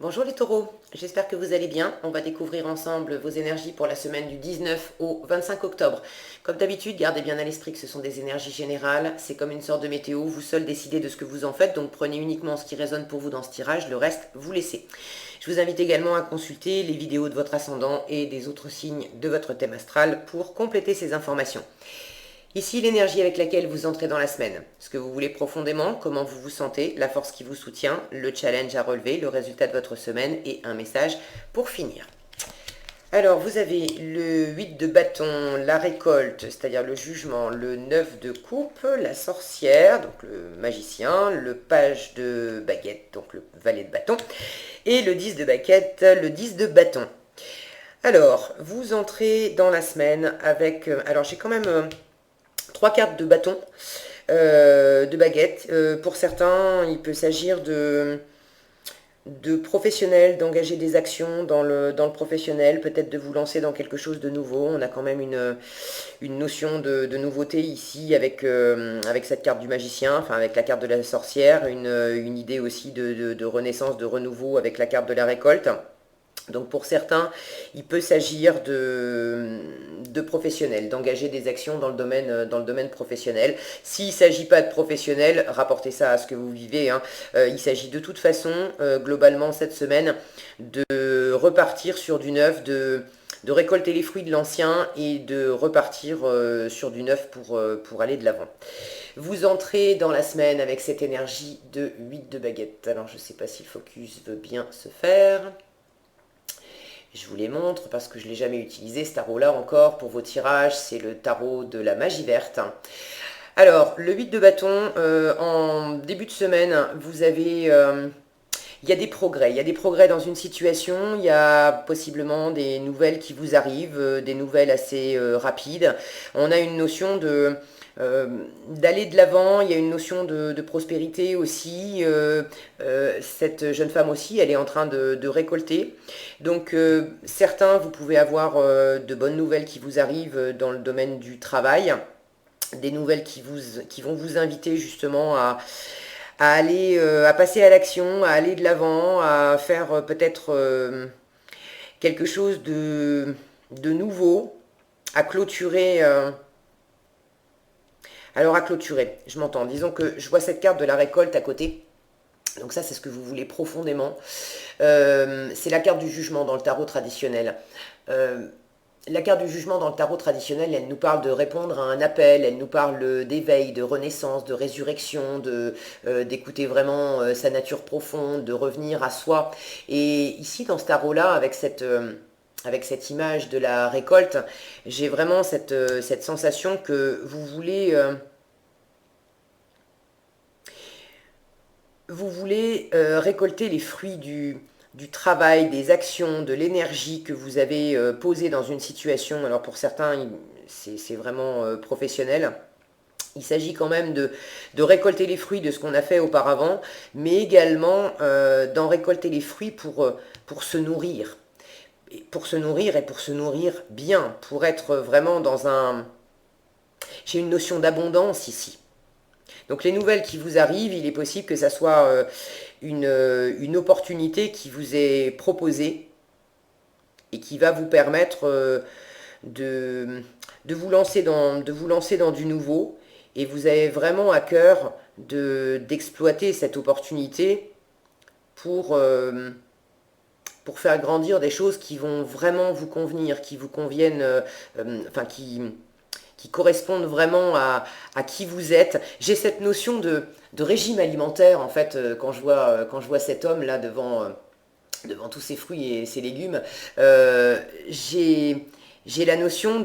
Bonjour les taureaux, j'espère que vous allez bien. On va découvrir ensemble vos énergies pour la semaine du 19 au 25 octobre. Comme d'habitude, gardez bien à l'esprit que ce sont des énergies générales, c'est comme une sorte de météo, vous seuls décidez de ce que vous en faites, donc prenez uniquement ce qui résonne pour vous dans ce tirage, le reste, vous laissez. Je vous invite également à consulter les vidéos de votre ascendant et des autres signes de votre thème astral pour compléter ces informations. Ici, l'énergie avec laquelle vous entrez dans la semaine. Ce que vous voulez profondément, comment vous vous sentez, la force qui vous soutient, le challenge à relever, le résultat de votre semaine et un message pour finir. Alors, vous avez le 8 de bâton, la récolte, c'est-à-dire le jugement, le 9 de coupe, la sorcière, donc le magicien, le page de baguette, donc le valet de bâton, et le 10 de baguette, le 10 de bâton. Alors, vous entrez dans la semaine avec... alors, j'ai quand même... trois cartes de bâton, de baguette. Pour certains, il peut s'agir de professionnels, d'engager des actions dans le professionnel, peut-être de vous lancer dans quelque chose de nouveau. On a quand même une notion de nouveauté ici avec cette carte du magicien, enfin avec la carte de la sorcière, une idée aussi de renaissance, de renouveau avec la carte de la récolte. Donc pour certains, il peut s'agir de professionnels, d'engager des actions dans le domaine professionnel. S'il ne s'agit pas de professionnels, rapportez ça à ce que vous vivez. Hein. Il s'agit de toute façon, globalement cette semaine, de repartir sur du neuf, de récolter les fruits de l'ancien et de repartir sur du neuf pour aller de l'avant. Vous entrez dans la semaine avec cette énergie de 8 de baguette. Alors je ne sais pas si le focus veut bien se faire. Je vous les montre parce que je ne l'ai jamais utilisé, ce tarot-là encore, pour vos tirages. C'est le tarot de la magie verte. Alors, le 8 de bâton, en début de semaine, vous avez... il y a des progrès. Il y a des progrès dans une situation. Il y a possiblement des nouvelles qui vous arrivent, des nouvelles assez rapides. On a une notion d'aller de l'avant, il y a une notion de prospérité aussi. Cette jeune femme aussi, elle est en train de récolter. Donc certains, vous pouvez avoir de bonnes nouvelles qui vous arrivent dans le domaine du travail, des nouvelles qui vont vous inviter justement à aller, à passer à l'action, à aller de l'avant, à faire peut-être quelque chose de nouveau, à clôturer. Alors à clôturer, je m'entends. Disons que je vois cette carte de la récolte à côté. Donc ça, c'est ce que vous voulez profondément. C'est la carte du jugement dans le tarot traditionnel. La carte du jugement dans le tarot traditionnel, elle nous parle de répondre à un appel, elle nous parle d'éveil, de renaissance, de résurrection, d'écouter vraiment sa nature profonde, de revenir à soi. Et ici, dans ce tarot-là, avec cette image de la récolte, j'ai vraiment cette sensation que vous voulez récolter les fruits du travail, des actions, de l'énergie que vous avez posée dans une situation. Alors pour certains, c'est vraiment professionnel. Il s'agit quand même de récolter les fruits de ce qu'on a fait auparavant, mais également d'en récolter les fruits pour se nourrir. Pour se nourrir et pour se nourrir bien, pour être vraiment dans un... J'ai une notion d'abondance ici. Donc les nouvelles qui vous arrivent, il est possible que ça soit une opportunité qui vous est proposée et qui va vous permettre de vous lancer dans du nouveau. Et vous avez vraiment à cœur d'exploiter cette opportunité pour faire grandir des choses qui vont vraiment vous convenir, qui vous conviennent, enfin qui correspondent vraiment à qui vous êtes. J'ai cette notion de régime alimentaire, en fait, quand je vois cet homme là devant tous ces fruits et ces légumes, j'ai la notion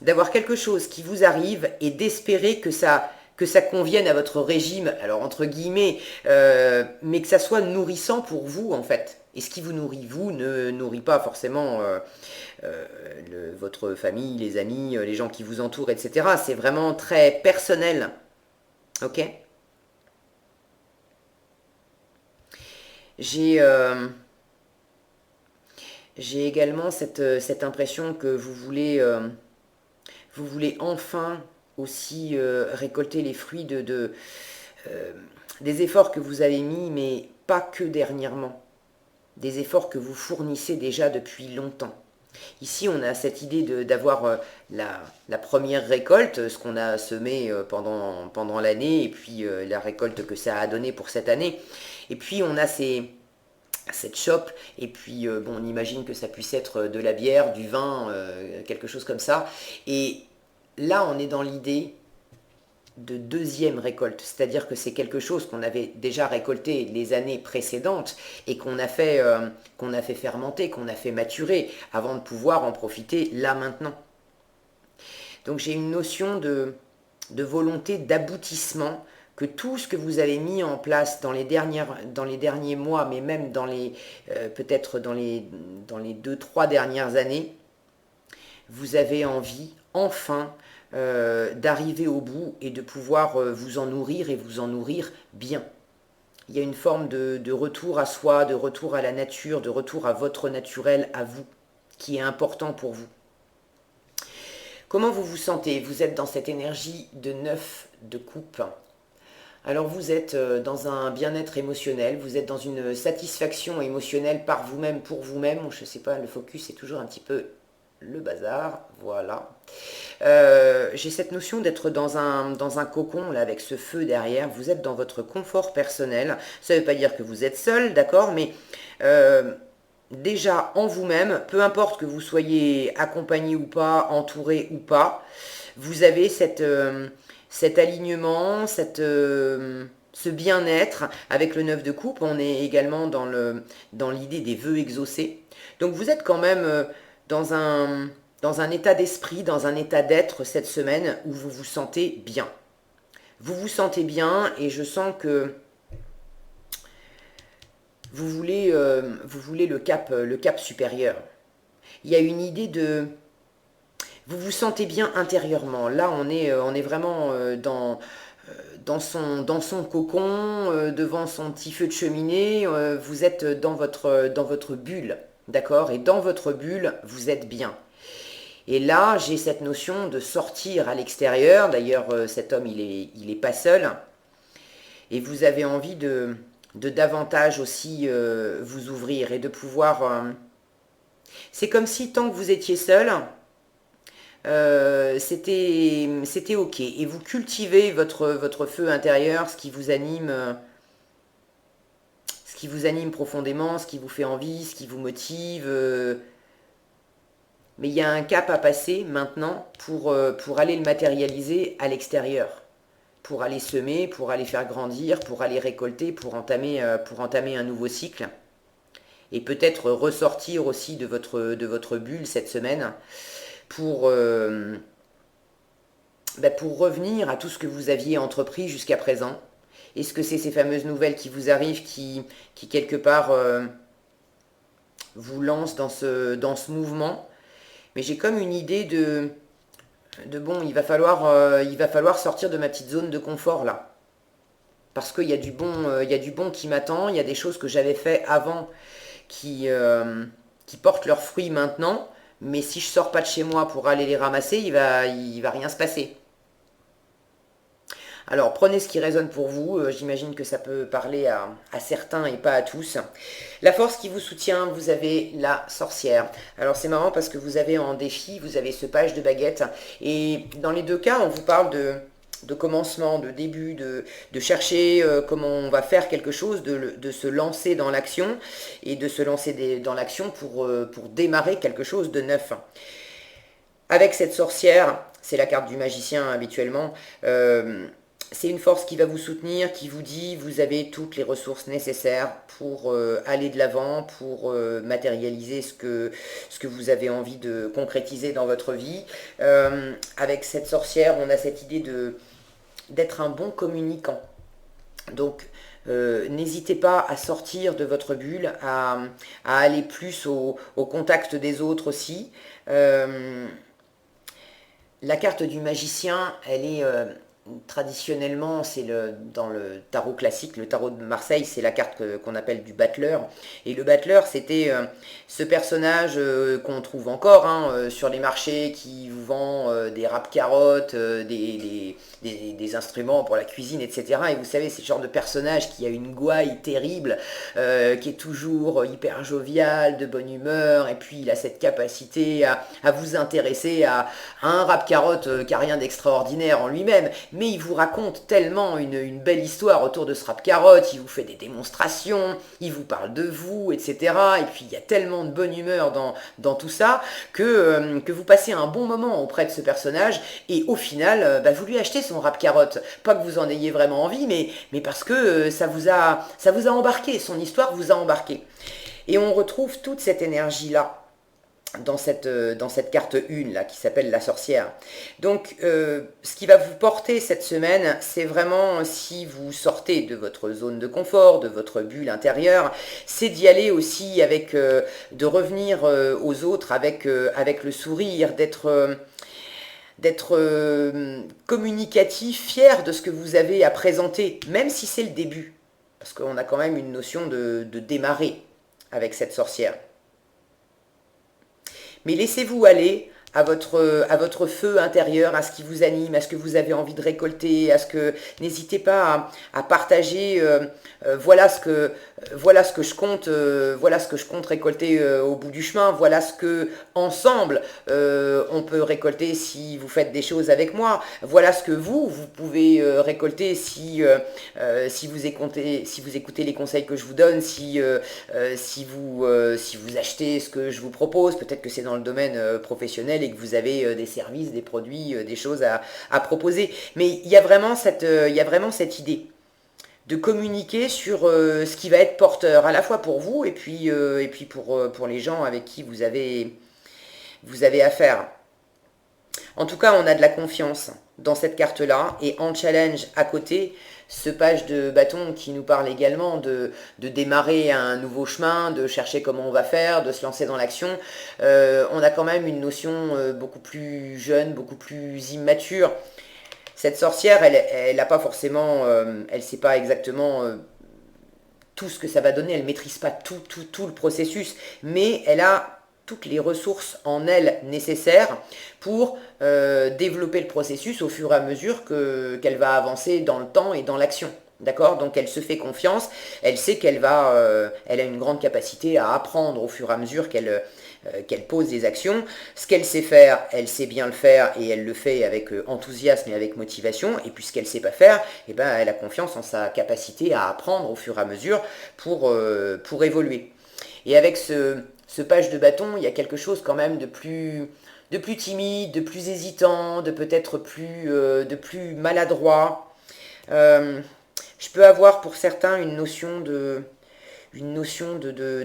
d'avoir quelque chose qui vous arrive et d'espérer que ça convienne à votre régime, alors entre guillemets, mais que ça soit nourrissant pour vous en fait. Et ce qui vous nourrit, vous, ne nourrit pas forcément votre famille, les amis, les gens qui vous entourent, etc. C'est vraiment très personnel. Ok. J'ai j'ai également cette impression que vous voulez enfin aussi récolter les fruits euh, des efforts que vous avez mis, mais pas que dernièrement. des efforts que vous fournissez déjà depuis longtemps. Ici, on a cette idée d'avoir la première récolte, ce qu'on a semé pendant l'année, et puis la récolte que ça a donné pour cette année. Et puis, on a cette chope, et puis bon, on imagine que ça puisse être de la bière, du vin, quelque chose comme ça. Et là, on est dans l'idée de deuxième récolte, c'est-à-dire que c'est quelque chose qu'on avait déjà récolté les années précédentes et qu'on a fait fermenter, qu'on a fait maturer avant de pouvoir en profiter là maintenant. Donc j'ai une notion de volonté d'aboutissement, que tout ce que vous avez mis en place dans les derniers mois, mais même peut-être dans les 2-3 dernières années, vous avez envie enfin d'arriver au bout et de pouvoir vous en nourrir et vous en nourrir bien. Il y a une forme de retour à soi, de retour à la nature, de retour à votre naturel, à vous, qui est important pour vous. Comment vous vous sentez? Vous êtes dans cette énergie de 9 de coupe. Alors vous êtes dans un bien-être émotionnel, vous êtes dans une satisfaction émotionnelle par vous-même, pour vous-même. Je ne sais pas, le focus est toujours un petit peu le bazar, voilà. J'ai cette notion d'être dans un cocon, là, avec ce feu derrière. Vous êtes dans votre confort personnel. Ça ne veut pas dire que vous êtes seul, d'accord, mais déjà en vous-même, peu importe que vous soyez accompagné ou pas, entouré ou pas, vous avez cet alignement, ce bien-être. Avec le 9 de coupe, on est également dans l'idée des vœux exaucés. Donc vous êtes quand même dans un état d'esprit, dans un état d'être cette semaine où vous vous sentez bien. Vous vous sentez bien et je sens que vous voulez le cap supérieur. Il y a une idée de... Vous vous sentez bien intérieurement. Là, on est vraiment dans son cocon, devant son petit feu de cheminée. Vous êtes dans votre bulle, d'accord? Et dans votre bulle, vous êtes bien. Et là, j'ai cette notion de sortir à l'extérieur. D'ailleurs, cet homme, il est pas seul. Et vous avez envie de davantage aussi vous ouvrir et de pouvoir... C'est comme si tant que vous étiez seul, c'était ok. Et vous cultivez votre feu intérieur, ce qui vous anime profondément, ce qui vous fait envie, ce qui vous motive. Mais il y a un cap à passer maintenant pour aller le matérialiser à l'extérieur. Pour aller semer, pour aller faire grandir, pour aller récolter, pour entamer un nouveau cycle. Et peut-être ressortir aussi de votre bulle cette semaine pour revenir à tout ce que vous aviez entrepris jusqu'à présent. Est-ce que c'est ces fameuses nouvelles qui vous arrivent, qui quelque part vous lancent dans ce mouvement? Mais j'ai comme une idée de bon, il va falloir sortir de ma petite zone de confort là. Parce qu'il y a du bon qui m'attend, il y a des choses que j'avais fait avant qui portent leurs fruits maintenant, mais si je sors pas de chez moi pour aller les ramasser, il va rien se passer. Alors prenez ce qui résonne pour vous, j'imagine que ça peut parler à certains et pas à tous. La force qui vous soutient, vous avez la sorcière. Alors c'est marrant parce que vous avez en défi, vous avez ce page de baguette, et dans les deux cas, on vous parle de commencement, de début, de chercher comment on va faire quelque chose, de se lancer dans l'action, et de se lancer dans l'action pour démarrer quelque chose de neuf. Avec cette sorcière, c'est la carte du magicien habituellement, c'est une force qui va vous soutenir, qui vous dit vous avez toutes les ressources nécessaires pour aller de l'avant, pour matérialiser ce que vous avez envie de concrétiser dans votre vie. Avec cette sorcière, on a cette idée d'être un bon communicant. Donc, n'hésitez pas à sortir de votre bulle, à aller plus au contact des autres aussi. La carte du magicien, elle est traditionnellement, dans le tarot classique, le tarot de Marseille, c'est la carte qu'on appelle du battleur. Et le battleur, c'était ce personnage qu'on trouve encore sur les marchés qui vous vend des râpes-carottes, des instruments pour la cuisine, etc. Et vous savez, c'est le genre de personnage qui a une gouaille terrible, qui est toujours hyper jovial, de bonne humeur, et puis il a cette capacité à vous intéresser à un râpe-carotte qui n'a rien d'extraordinaire en lui-même, mais il vous raconte tellement une belle histoire autour de ce râpe-carotte, il vous fait des démonstrations, il vous parle de vous, etc. Et puis il y a tellement de bonne humeur dans tout ça que vous passez un bon moment auprès de ce personnage, et au final, vous lui achetez son râpe-carotte. Pas que vous en ayez vraiment envie, mais parce que ça vous a embarqué, son histoire vous a embarqué. Et on retrouve toute cette énergie-là dans cette carte 1 là, qui s'appelle la sorcière. Donc ce qui va vous porter cette semaine, c'est vraiment, si vous sortez de votre zone de confort, de votre bulle intérieure, c'est d'y aller aussi avec, de revenir aux autres avec le sourire, d'être communicatif, fier de ce que vous avez à présenter, même si c'est le début, parce qu'on a quand même une notion de démarrer avec cette sorcière. Mais laissez-vous aller à votre feu intérieur, à ce qui vous anime, à ce que vous avez envie de récolter, n'hésitez pas à partager, voilà ce que je compte récolter au bout du chemin, voilà ce que ensemble on peut récolter si vous faites des choses avec moi, voilà ce que vous pouvez récolter si vous écoutez les conseils que je vous donne, si vous achetez ce que je vous propose, peut-être que c'est dans le domaine professionnel et que vous avez des services, des produits, des choses à proposer. Mais il y a vraiment cette idée de communiquer sur ce qui va être porteur, à la fois pour vous et puis pour les gens avec qui vous avez affaire. En tout cas, on a de la confiance dans cette carte-là, et en challenge à côté, ce page de bâton qui nous parle également de démarrer un nouveau chemin, de chercher comment on va faire, de se lancer dans l'action. On a quand même une notion beaucoup plus jeune, beaucoup plus immature. Cette sorcière, elle n'a pas forcément, elle sait pas exactement tout ce que ça va donner, elle maîtrise pas tout le processus, mais elle a toutes les ressources en elle nécessaires pour développer le processus au fur et à mesure qu'elle va avancer dans le temps et dans l'action. D'accord? Donc elle se fait confiance, elle sait elle a une grande capacité à apprendre au fur et à mesure qu'elle pose des actions. Ce qu'elle sait faire, elle sait bien le faire, et elle le fait avec enthousiasme et avec motivation. Et puis ce qu'elle ne sait pas faire, elle a confiance en sa capacité à apprendre au fur et à mesure pour évoluer. Et avec ce page de bâton, il y a quelque chose quand même de plus timide, de plus hésitant, de peut-être de plus maladroit. Je peux avoir pour certains une notion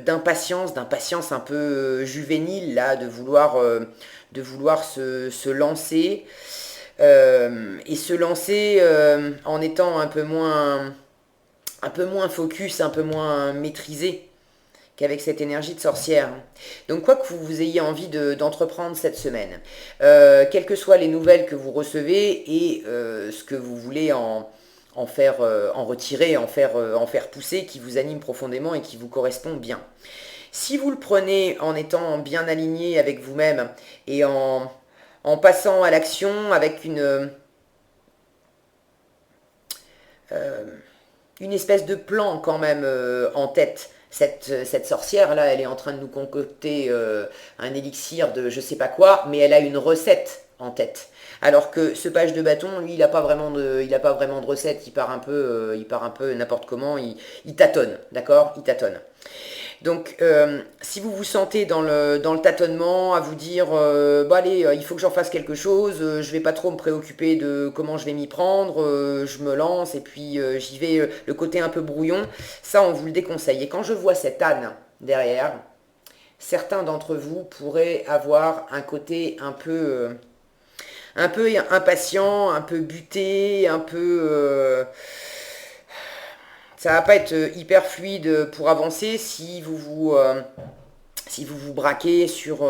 d'impatience un peu juvénile, là, de vouloir se lancer, et se lancer en étant un peu moins focus, un peu moins maîtrisé qu'avec cette énergie de sorcière. Donc quoi que vous ayez envie d'entreprendre cette semaine, quelles que soient les nouvelles que vous recevez et ce que vous voulez en retirer, en faire pousser, qui vous anime profondément et qui vous correspond bien. Si vous le prenez en étant bien aligné avec vous-même et en passant à l'action avec une espèce de plan quand même en tête. Cette sorcière-là, elle est en train de nous concocter un élixir de je sais pas quoi, mais elle a une recette en tête. Alors que ce page de bâton, lui, il n'a pas vraiment de recette, il part un peu n'importe comment, il tâtonne, d'accord? Il tâtonne. Donc, si vous vous sentez dans le tâtonnement, à vous dire, allez, il faut que j'en fasse quelque chose, je vais pas trop me préoccuper de comment je vais m'y prendre, je me lance et puis j'y vais, le côté un peu brouillon, ça on vous le déconseille. Et quand je vois cette âne derrière, certains d'entre vous pourraient avoir un côté un peu impatient, un peu buté, un peu... ça va pas être hyper fluide pour avancer si vous vous braquez sur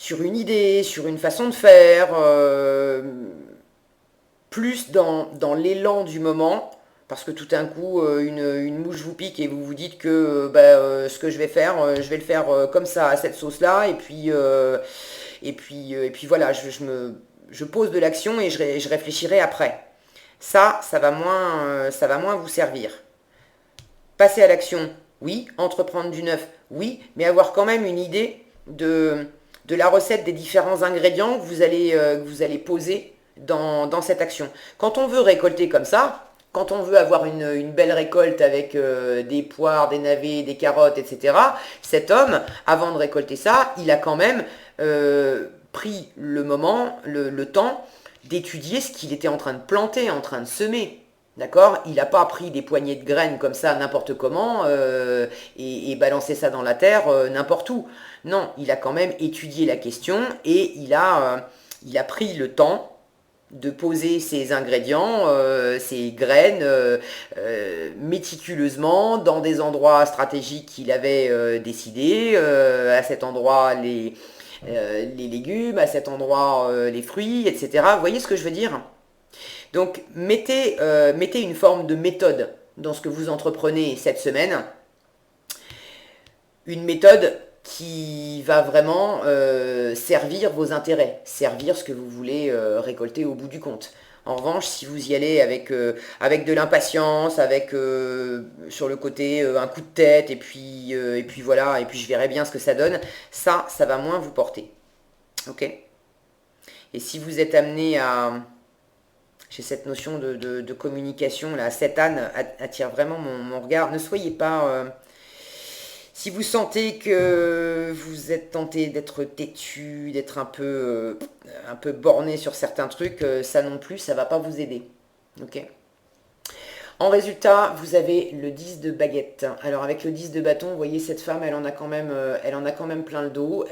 une idée, sur une façon de faire, plus dans l'élan du moment, parce que tout d'un coup, une mouche vous pique et vous vous dites que ce que je vais faire, je vais le faire comme ça, à cette sauce-là, et puis voilà, je pose de l'action et je réfléchirai après. Ça va moins vous servir. Passer à l'action, oui. Entreprendre du neuf, oui. Mais avoir quand même une idée de la recette des différents ingrédients que vous allez poser dans cette action. Quand on veut récolter comme ça, quand on veut avoir une belle récolte avec des poires, des navets, des carottes, etc., cet homme, avant de récolter ça, il a quand même pris le moment, le temps d'étudier ce qu'il était en train de planter, en train de semer. D'accord? Il n'a pas pris des poignées de graines comme ça n'importe comment et balancé ça dans la terre n'importe où. Non, il a quand même étudié la question et il a pris le temps de poser ses ingrédients, ses graines méticuleusement dans des endroits stratégiques qu'il avait décidés. À cet endroit, les légumes, à cet endroit, les fruits, etc. Vous voyez ce que je veux dire? Donc, mettez une forme de méthode dans ce que vous entreprenez cette semaine. Une méthode qui va vraiment servir vos intérêts, servir ce que vous voulez récolter au bout du compte. En revanche, si vous y allez avec de l'impatience, avec sur le côté un coup de tête, et puis voilà, et puis je verrai bien ce que ça donne, ça va moins vous porter. Ok? Et si vous êtes amené à... J'ai cette notion de communication, là, cette âne attire vraiment mon regard. Ne soyez pas... si vous sentez que vous êtes tenté d'être têtu, d'être un peu borné sur certains trucs, ça non plus, ça va pas vous aider. Ok? En résultat, vous avez le 10 de baguette. Alors avec le 10 de bâton, vous voyez, cette femme, elle en a quand même plein le dos.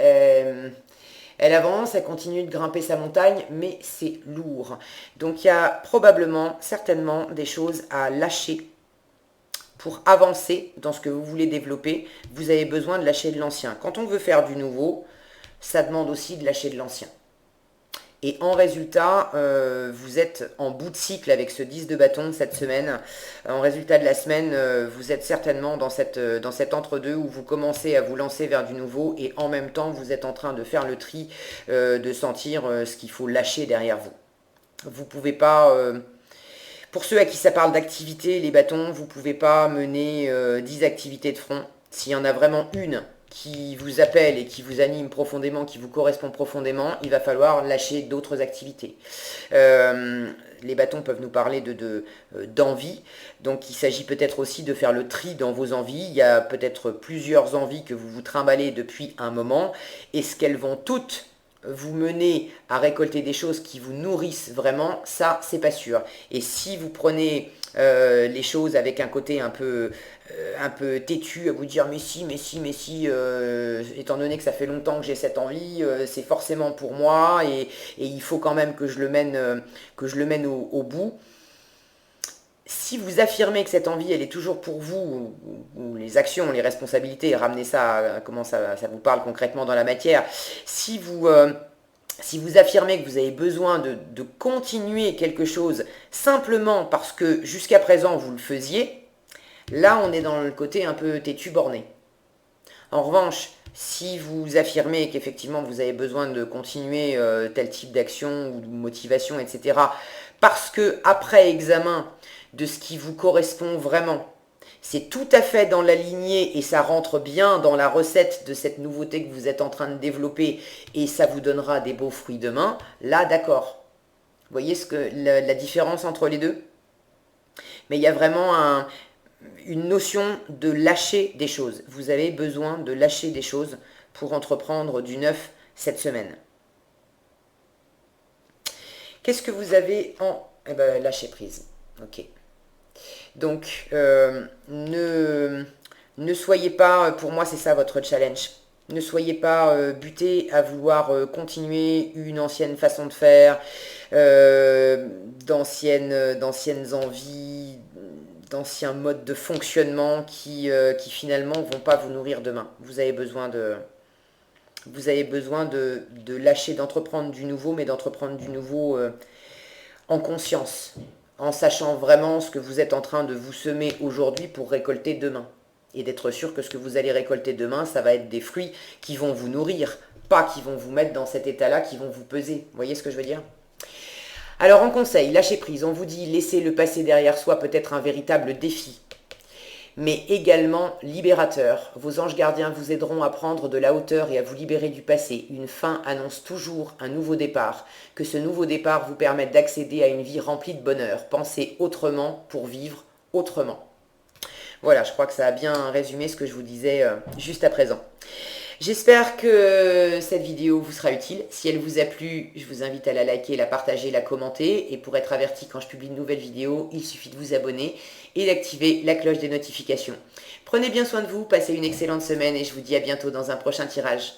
Elle avance, elle continue de grimper sa montagne, mais c'est lourd. Donc il y a probablement, certainement, des choses à lâcher pour avancer dans ce que vous voulez développer. Vous avez besoin de lâcher de l'ancien. Quand on veut faire du nouveau, ça demande aussi de lâcher de l'ancien. Et en résultat, vous êtes en bout de cycle avec ce 10 de bâton cette semaine. En résultat de la semaine, vous êtes certainement dans cet entre-deux où vous commencez à vous lancer vers du nouveau et en même temps, vous êtes en train de faire le tri, de sentir ce qu'il faut lâcher derrière vous. Vous pouvez pas... pour ceux à qui ça parle d'activités, les bâtons, vous pouvez pas mener 10 activités de front. S'il y en a vraiment une qui vous appelle et qui vous anime profondément, qui vous correspond profondément, il va falloir lâcher d'autres activités. Les bâtons peuvent nous parler d'envie, donc il s'agit peut-être aussi de faire le tri dans vos envies. Il y a peut-être plusieurs envies que vous vous trimballez depuis un moment. Est-ce qu'elles vont toutes vous mener à récolter des choses qui vous nourrissent vraiment? Ça, c'est pas sûr. Et si vous prenez les choses avec un côté un peu têtu, à vous dire mais si, étant donné que ça fait longtemps que j'ai cette envie, c'est forcément pour moi et il faut quand même que je le mène au bout. Si vous affirmez que cette envie, elle est toujours pour vous, ou les actions, les responsabilités, ramenez ça à comment ça vous parle concrètement dans la matière, si vous affirmez que vous avez besoin de continuer quelque chose simplement parce que jusqu'à présent vous le faisiez, là on est dans le côté un peu têtu borné. En revanche, si vous affirmez qu'effectivement vous avez besoin de continuer tel type d'action ou de motivation, etc., parce que après examen de ce qui vous correspond vraiment, c'est tout à fait dans la lignée et ça rentre bien dans la recette de cette nouveauté que vous êtes en train de développer et ça vous donnera des beaux fruits demain, là d'accord. Vous voyez la différence entre les deux? Mais il y a vraiment une notion de lâcher des choses. Vous avez besoin de lâcher des choses pour entreprendre du neuf cette semaine. Qu'est-ce que vous avez en... Eh ben, lâcher prise. Ok. Donc, ne soyez pas, pour moi c'est ça votre challenge, ne soyez pas buté à vouloir continuer une ancienne façon de faire, d'anciennes envies, d'anciens modes de fonctionnement qui finalement ne vont pas vous nourrir demain. Vous avez besoin de lâcher, d'entreprendre du nouveau, mais d'entreprendre du nouveau en conscience, en sachant vraiment ce que vous êtes en train de vous semer aujourd'hui pour récolter demain. Et d'être sûr que ce que vous allez récolter demain, ça va être des fruits qui vont vous nourrir, pas qui vont vous mettre dans cet état-là, qui vont vous peser. Vous voyez ce que je veux dire? Alors en conseil, lâcher prise, on vous dit laisser le passé derrière soi peut être un véritable défi, mais également libérateur. Vos anges gardiens vous aideront à prendre de la hauteur et à vous libérer du passé. Une fin annonce toujours un nouveau départ. Que ce nouveau départ vous permette d'accéder à une vie remplie de bonheur. Pensez autrement pour vivre autrement. Voilà, je crois que ça a bien résumé ce que je vous disais juste à présent. J'espère que cette vidéo vous sera utile. Si elle vous a plu, je vous invite à la liker, la partager, la commenter. Et pour être averti quand je publie de nouvelles vidéos, il suffit de vous abonner et d'activer la cloche des notifications. Prenez bien soin de vous, passez une excellente semaine et je vous dis à bientôt dans un prochain tirage.